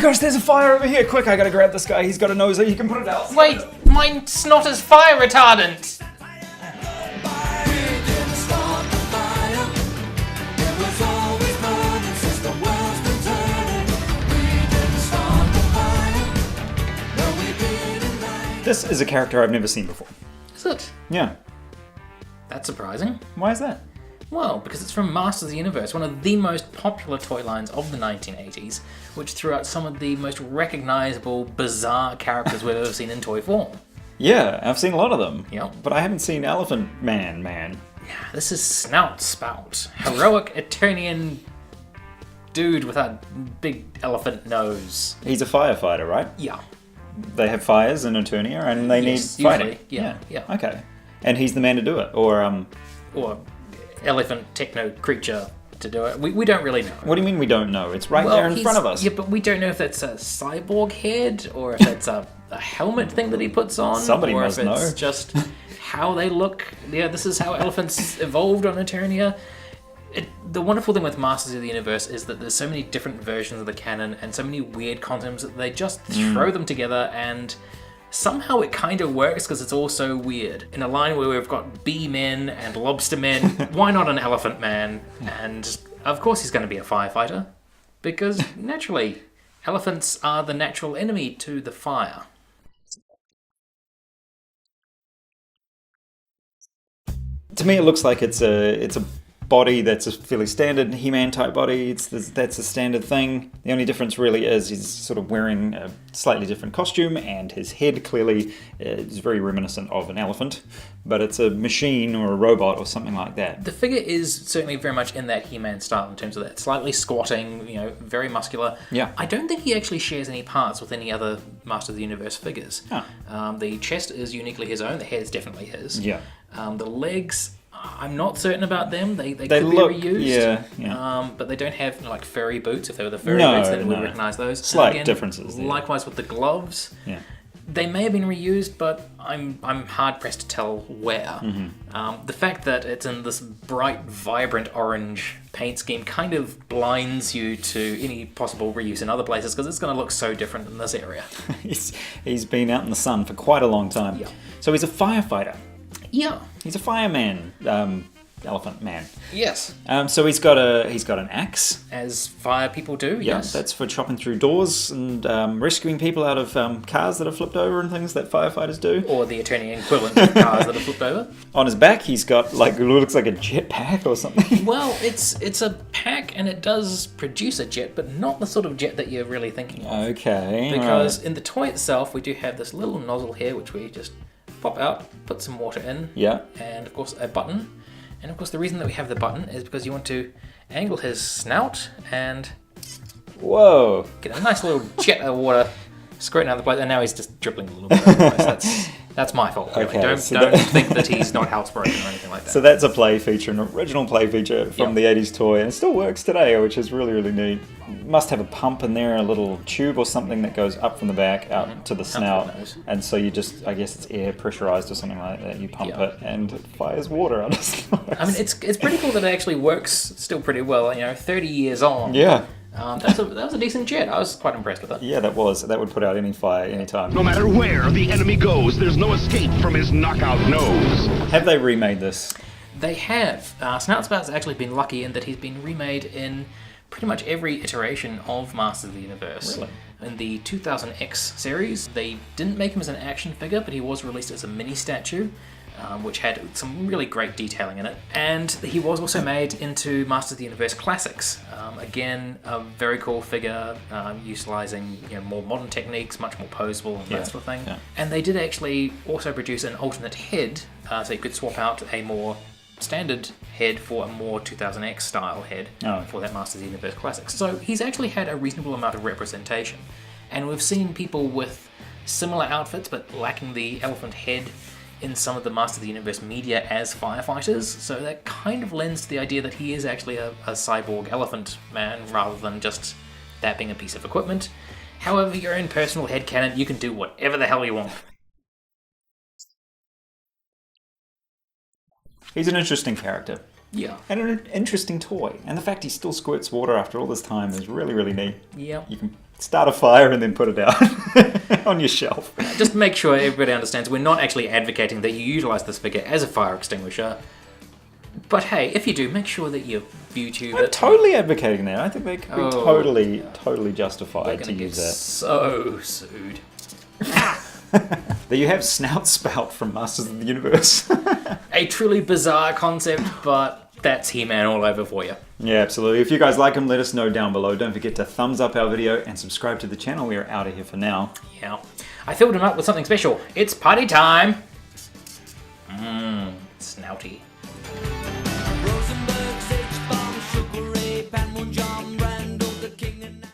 gosh, there's a fire over here! Quick, I gotta grab this guy. He's got a nose that he can put it out. Wait, my snot is fire retardant! This is a character I've never seen before. Is it? Yeah. That's surprising. Why is that? Well, because it's from Masters of the Universe, one of the most popular toy lines of the 1980s, which threw out some of the most recognisable, bizarre characters we've ever seen in toy form. Yeah, I've seen a lot of them. Yep. But I haven't seen Elephant Man. Yeah, this is Snout Spout, heroic Eternian dude with a big elephant nose. He's a firefighter, right? Yeah. They have fires in Eternia and they need fighting. Usually, yeah. Okay. And he's the man to do it, or elephant techno creature to do it. We don't really know. What do you mean we don't know? It's right there in front of us. Yeah, but we don't know if that's a cyborg head or if it's a helmet thing that he puts on. Somebody or must if it's know. just how they look. Yeah, this is how elephants evolved on Eternia. The wonderful thing with Masters of the Universe is that there's so many different versions of the canon and so many weird concepts that they just throw them together, and somehow it kind of works because it's all so weird. In a line where we've got bee men and lobster men, why not an elephant man? And of course he's going to be a firefighter, because naturally, elephants are the natural enemy to the fire. To me, it looks like it's a body that's a fairly standard He-Man type body. That's a standard thing. The only difference really is he's sort of wearing a slightly different costume, and his head clearly is very reminiscent of an elephant, but it's a machine or a robot or something like that. The figure is certainly very much in that He-Man style in terms of that slightly squatting, very muscular. Yeah. I don't think he actually shares any parts with any other Master of the Universe figures. Huh. The chest is uniquely his own. The head is definitely his. Yeah. The legs, I'm not certain about them. They could look, be reused. Yeah. But they don't have like furry boots. If they were the furry boots, then we'd recognise those. Slight differences there. Likewise with the gloves. Yeah. They may have been reused, but I'm hard pressed to tell where. Mm-hmm. The fact that it's in this bright, vibrant orange paint scheme kind of blinds you to any possible reuse in other places, because it's going to look so different in this area. He's been out in the sun for quite a long time. Yeah. So he's a firefighter. Yeah. He's a fireman, elephant man. Yes. So he's got an axe. As fire people do. Yeah, Yes. that's for chopping through doors and rescuing people out of cars that are flipped over and things that firefighters do. Or the Eternian equivalent of cars that are flipped over. On his back, he's got it looks like a jetpack or something. Well, it's a pack and it does produce a jet, but not the sort of jet that you're really thinking of. Okay. Because in the toy itself, we do have this little nozzle here, which we just pop out, put some water in, Yeah. and of course a button. And of course the reason that we have the button is because you want to angle his snout and Whoa. get a nice little jet of water squirting out of the place. And now he's just dribbling a little bit out of the place. That's my fault, really. Okay, don't think that he's not housebroken or anything like that. So that's a play feature, an original play feature from the 80s toy, and it still works today, which is really, really neat. Must have a pump in there, a little tube or something that goes up from the back out to the snout, and so you just, I guess it's air pressurized or something like that. You pump it, and it fires water out of snout. I mean, it's pretty cool that it actually works still pretty well. 30 years on. Yeah. That was a decent jet. I was quite impressed with it. Yeah, that would put out any fire anytime. No matter where the enemy goes, there's no escape from his knockout nose. Have they remade this? They have. Snout Spout's actually been lucky in that he's been remade in pretty much every iteration of Masters of the Universe. Really? In the 2000X series, they didn't make him as an action figure, but he was released as a mini statue, which had some really great detailing in it. And he was also made into Masters of the Universe Classics. Again, a very cool figure, utilising more modern techniques, much more posable and that sort of thing. Yeah. And they did actually also produce an alternate head, so you could swap out a more standard head for a more 2000X style head for that Masters of the Universe Classics. So he's actually had a reasonable amount of representation. And we've seen people with similar outfits but lacking the elephant head in some of the Master of the Universe media as firefighters, so that kind of lends to the idea that he is actually a cyborg elephant man rather than just that being a piece of equipment. However, your own personal headcanon, you can do whatever the hell you want. He's an interesting character. Yeah. And an interesting toy. And the fact he still squirts water after all this time is really, really neat. Yeah. You can start a fire and then put it out on your shelf. Just make sure everybody understands we're not actually advocating that you utilize this figure as a fire extinguisher. But hey, if you do, make sure that you ViewTube I'm it. totally advocating that. I think they could be totally They're justified to gonna get use that. so sued. There you have Snout Spout from Masters of the Universe. A truly bizarre concept, but that's He-Man all over for you. Yeah, absolutely. If you guys like him, let us know down below. Don't forget to thumbs up our video and subscribe to the channel. We are out of here for now. Yeah. I filled him up with something special. It's party time! Snouty.